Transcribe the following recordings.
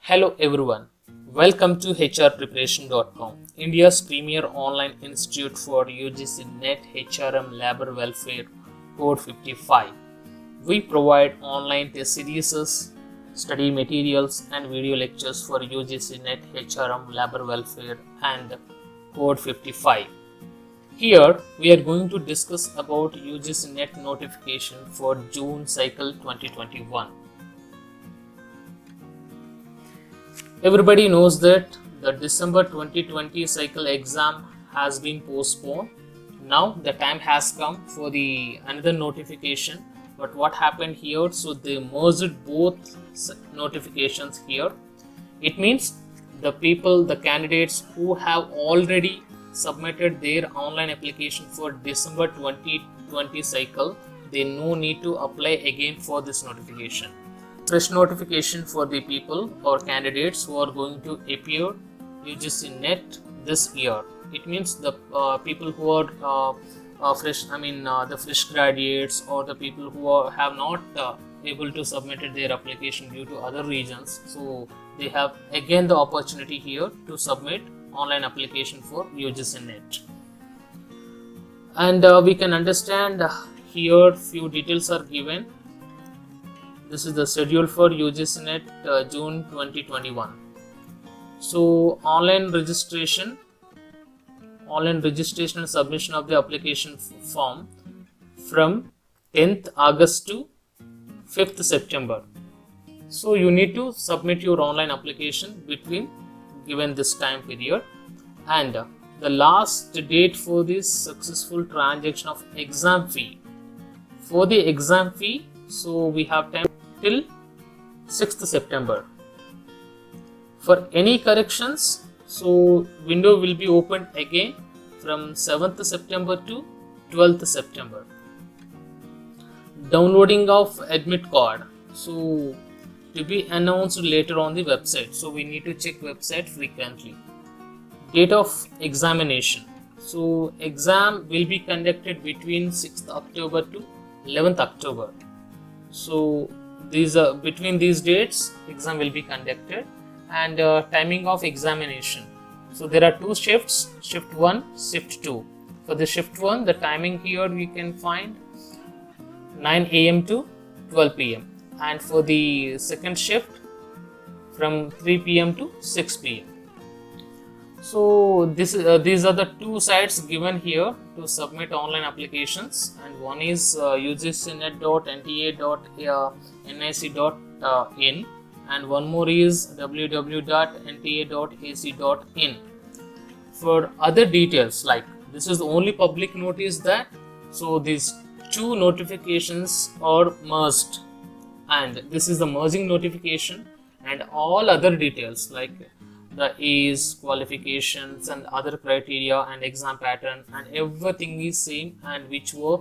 Hello everyone, welcome to hrpreparation.com, India's premier online institute for UGC NET HRM Labor Welfare Code 55. We provide online test series, study materials and video lectures for UGC NET HRM Labor Welfare and Code 55. Here we are going to discuss about UGC NET notification for June cycle 2021. Everybody knows that the December 2020 cycle exam has been postponed. Now the time has come for the another notification. But what happened here? So they merged both notifications here. It means the candidates who have already submitted their online application for December 2020 cycle, they no need to apply again for this notification. Fresh notification for the people or candidates who are going to appear UGC NET this year. It means the people who are fresh, the fresh graduates or the people who have not able to submit their application due to other reasons. So they have again the opportunity here to submit online application for UGC NET. And we can understand here few details are given. This is the schedule for UGC NET June 2021. So online registration and submission of the application form from 10th August to 5th September. So you need to submit your online application between given this time period, and the last date for this successful transaction of exam fee. For the exam fee, so we have time till 6th September. For any corrections, so window will be opened again from 7th September to 12th September. Downloading of admit card, so to be announced later on the website, so we need to check website frequently. Date of examination, so exam will be conducted between 6th October to 11th October. So these are between these dates exam will be conducted. And timing of examination, so there are two shifts, shift 1, shift 2. For the shift 1, the timing here we can find 9 am to 12 pm, and for the second shift from 3 pm to 6 pm. So these are the two sites given here to submit online applications, and one is ugcnet.nta.nic.in and one more is www.nta.ac.in. For other details, like this is the only public notice that so these two notifications are merged, and this is the merging notification, and all other details like the age, qualifications and other criteria and exam pattern and everything is same, and which were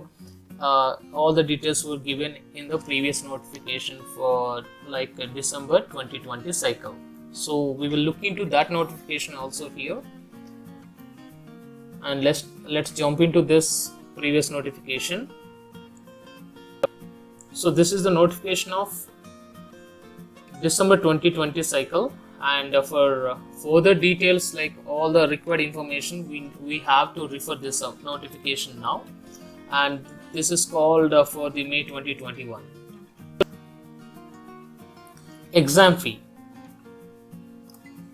all the details were given in the previous notification for like December 2020 cycle. So we will look into that notification also here, and let's jump into this previous notification. So this is the notification of December 2020 cycle, and for further details like all the required information we have to refer this notification now, and this is called for the May 2021. Exam fee.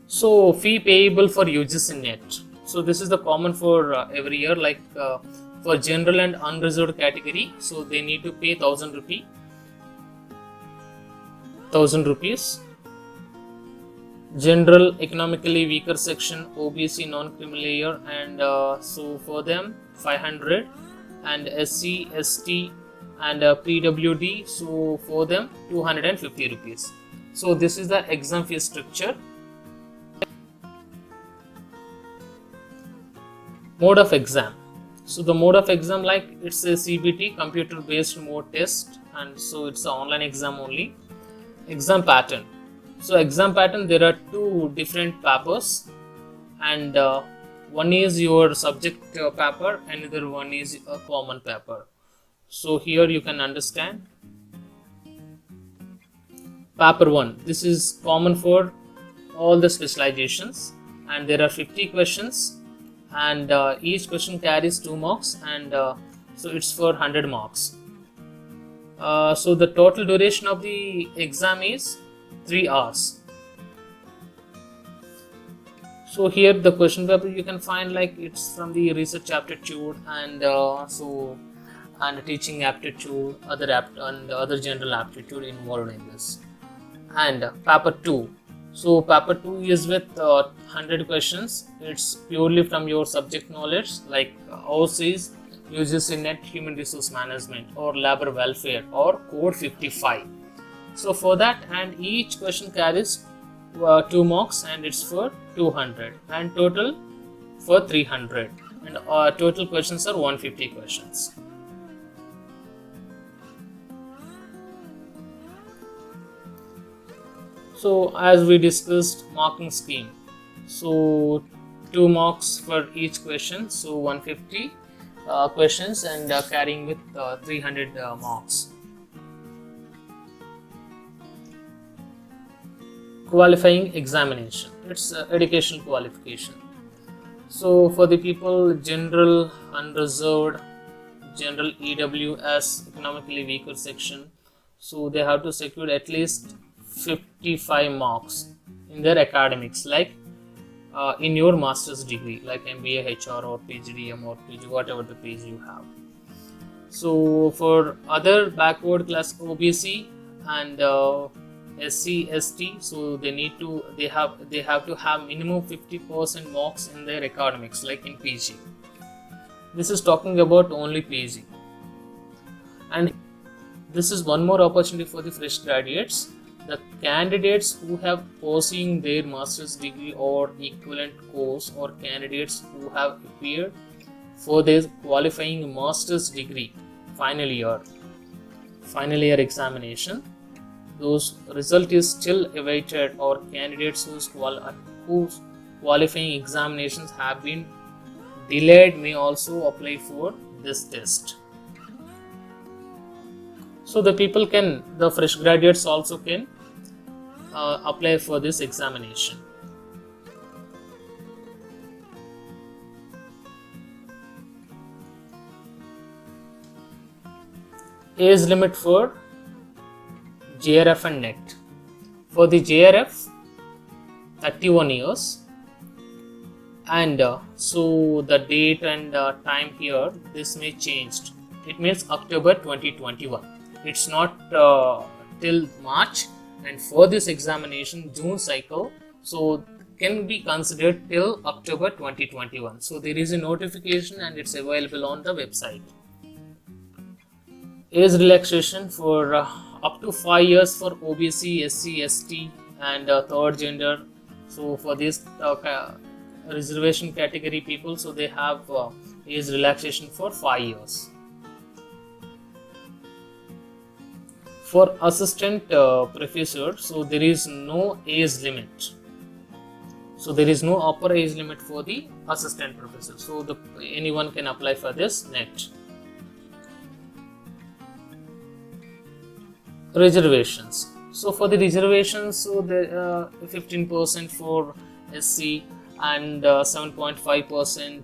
So fee payable for UGC NET. So this is the common for every year, like for general and unreserved category, so they need to pay 1000 rupees. General economically weaker section, OBC, non-criminal layer, and so for them 500, and SC, ST and PWD, so for them 250 rupees. So this is the exam fee structure. Mode of exam. So the mode of exam, like it's a CBT, computer based mode test, and so it's an online exam only. Exam pattern. So exam pattern, there are two different papers, and one is your subject paper, another one is a common paper. So here you can understand paper 1, this is common for all the specializations, and there are 50 questions, and each question carries 2 marks, and so it's for 100 marks. So the total duration of the exam is 3 hours. So here the question paper you can find, like, it's from the research aptitude, and and teaching aptitude, and other general aptitude involved in this. And paper 2. So paper 2 is with 100 questions. It's purely from your subject knowledge, like OCs, UGC Net Human Resource Management, or Labor Welfare, or Code 55. So for that, and each question carries 2 marks, and it's for 200, and total for 300, and total questions are 150 questions. So as we discussed, marking scheme. So 2 marks for each question, so 150 questions, and carrying with 300 marks. Qualifying examination, it's educational qualification. So for the people general, unreserved, general, EWS, economically weaker section, so they have to secure at least 55 marks in their academics, like in your master's degree, like MBA HR or PGDM or PG, whatever the PG you have. So for other backward class, OBC and SC, ST, so they have to have minimum 50% marks in their academics, like in PG. This is talking about only PG. And this is one more opportunity for the fresh graduates. The candidates who have pursuing their master's degree or equivalent course, or candidates who have appeared for their qualifying master's degree final year examination, those result is still awaited, or candidates whose qualifying examinations have been delayed may also apply for this test. So the fresh graduates also can apply for this examination. Age limit for JRF and NET. For the JRF, 31 years, and so the date and time here, this may changed. It means October 2021. It's not till March, and for this examination June cycle, so can be considered till October 2021. So there is a notification, and it's available on the website. Age relaxation for up to 5 years for OBC, SC, ST, and third gender. So for this reservation category people, so they have age relaxation for 5 years. For assistant professor, so there is no age limit. So there is no upper age limit for the assistant professor. So anyone can apply for this NET. Reservations. So for the reservations, so the 15% for SC, and 7.5%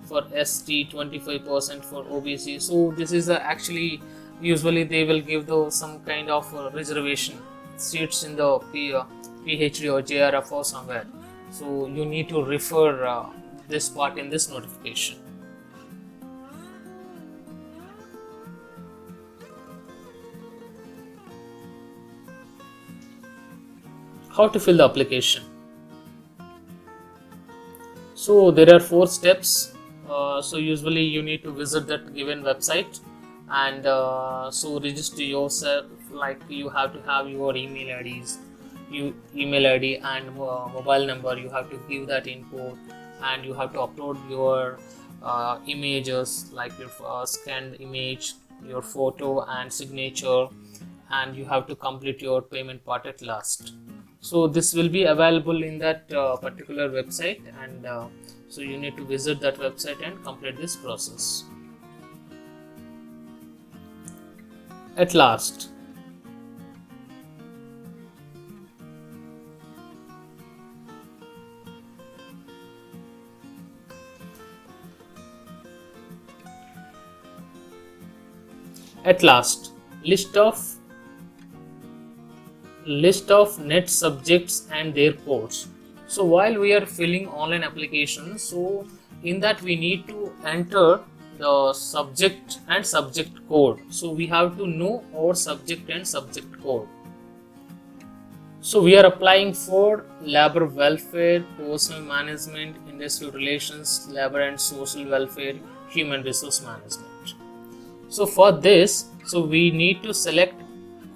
for ST, 25% for OBC. So this is actually, usually they will give some kind of reservation seats in the PhD or JRF or somewhere. So you need to refer this part in this notification. How to fill the application? So there are 4 steps. So usually you need to visit that given website, and so register yourself. Like, you have to have your email ID and mobile number. You have to give that input, and you have to upload your images, like your scanned image, your photo and signature, and you have to complete your payment part at last. So this will be available in that particular website, and so you need to visit that website and complete this process. At last, At last, list of net subjects and their codes. So while we are filling online applications, so in that we need to enter the subject and subject code. So we have to know our subject and subject code. So we are applying for labor welfare, personal management, industrial relations, labor and social welfare, human resource management. So for this, so we need to select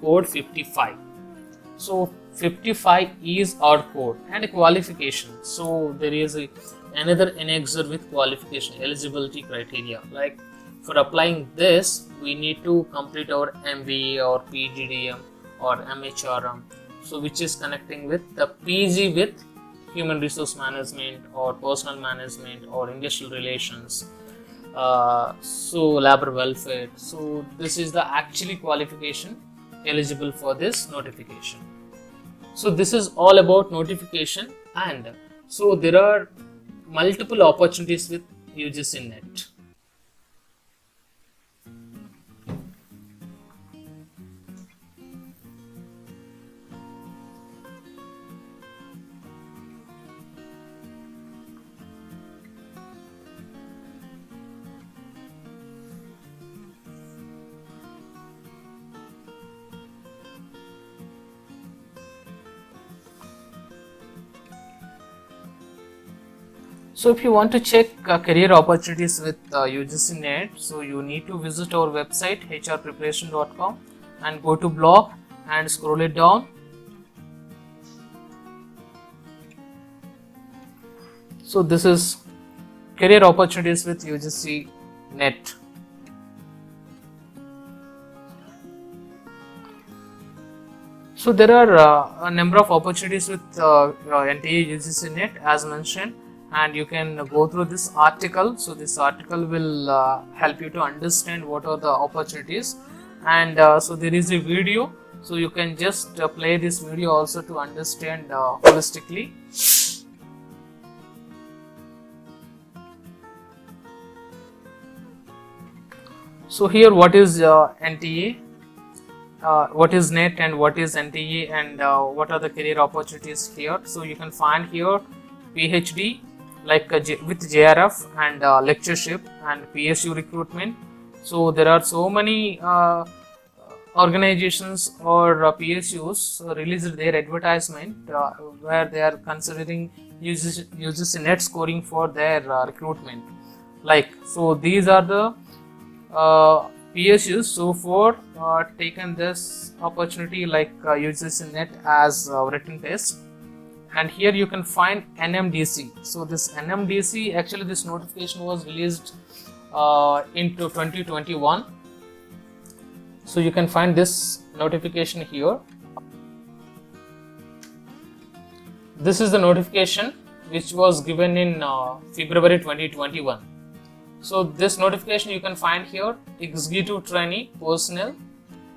code 55. So 55 is our code and a qualification. So there is another annexure with qualification eligibility criteria. Like for applying this, we need to complete our MBA or PGDM or MHRM. So which is connecting with the PG with human resource management or personal management or industrial relations. So labor welfare. So this is the actually qualification eligible for this notification. So this is all about notification, and so there are multiple opportunities with UGC NET. So if you want to check career opportunities with UGC NET, so you need to visit our website hrpreparation.com and go to blog and scroll it down. So this is career opportunities with UGC NET. So there are a number of opportunities with NTA UGC NET as mentioned, and you can go through this article. So this article will help you to understand what are the opportunities, and so there is a video, so you can just play this video also to understand holistically. So here what is NTA, what is NET and what is NTA, and what are the career opportunities here. So you can find here PhD like with JRF and lectureship and PSU recruitment. So there are so many organizations or PSUs released their advertisement where they are considering uses net scoring for their recruitment. Like, so these are the PSUs. So for taken this opportunity, like uses net as written test. And here you can find NMDC. So this NMDC, actually this notification was released into 2021. So you can find this notification here. This is the notification which was given in February 2021. So this notification you can find here, executive trainee personnel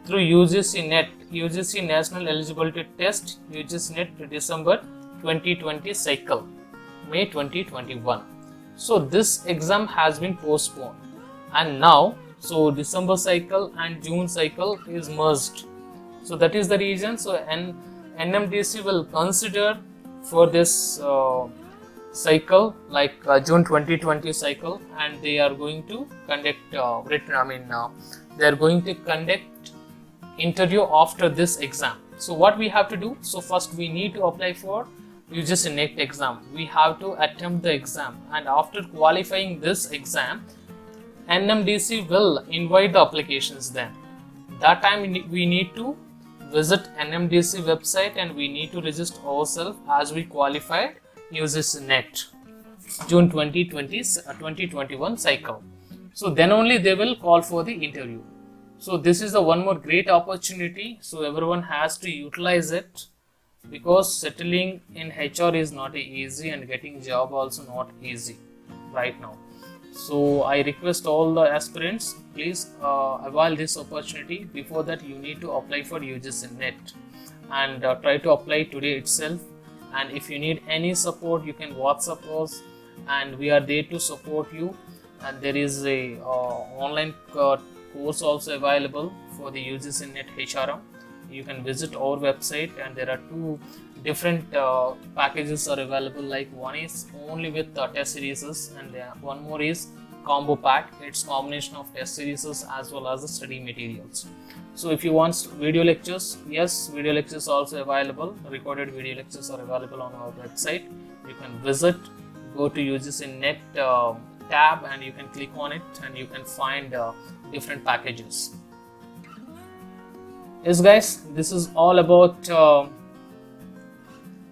through UGC NET, UGC National Eligibility Test, UGC NET December 2020 cycle, May 2021. So this exam has been postponed, and now so December cycle and June cycle is merged. So that is the reason. So NMDC will consider for this cycle like June 2020 cycle, and they are going to conduct they are going to conduct interview after this exam. So what we have to do? So first we need to apply for UGC NET exam. We have to attempt the exam, and after qualifying this exam, NMDC will invite the applications. Then that time we need to visit NMDC website and we need to register ourselves as we qualified UGC NET June 2021 cycle. So then only they will call for the interview. So this is the one more great opportunity. So everyone has to utilize it, because settling in HR is not easy and getting job also not easy right now. So I request all the aspirants, please avail this opportunity. Before that, you need to apply for UGC NET and try to apply today itself. And if you need any support, you can WhatsApp us and we are there to support you. And there is a online course also available for the UGC NET HRM. You can visit our website, and there are two different packages are available. Like one is only with test series, and one more is combo pack. It's combination of test series as well as the study materials. So if you want video lectures, yes, video lectures are also available. Recorded video lectures are available on our website. You can visit, go to UGC NET tab, and you can click on it, and you can find different packages. Yes guys, this is all about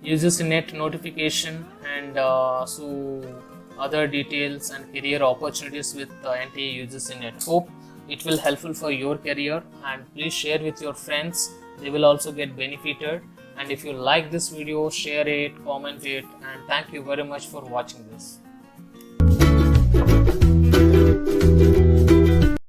UGC NET notification, and so other details and career opportunities with NTA UGC NET. Hope it will helpful for your career, and please share with your friends. They will also get benefited. And if you like this video, share it, comment it, and thank you very much for watching this.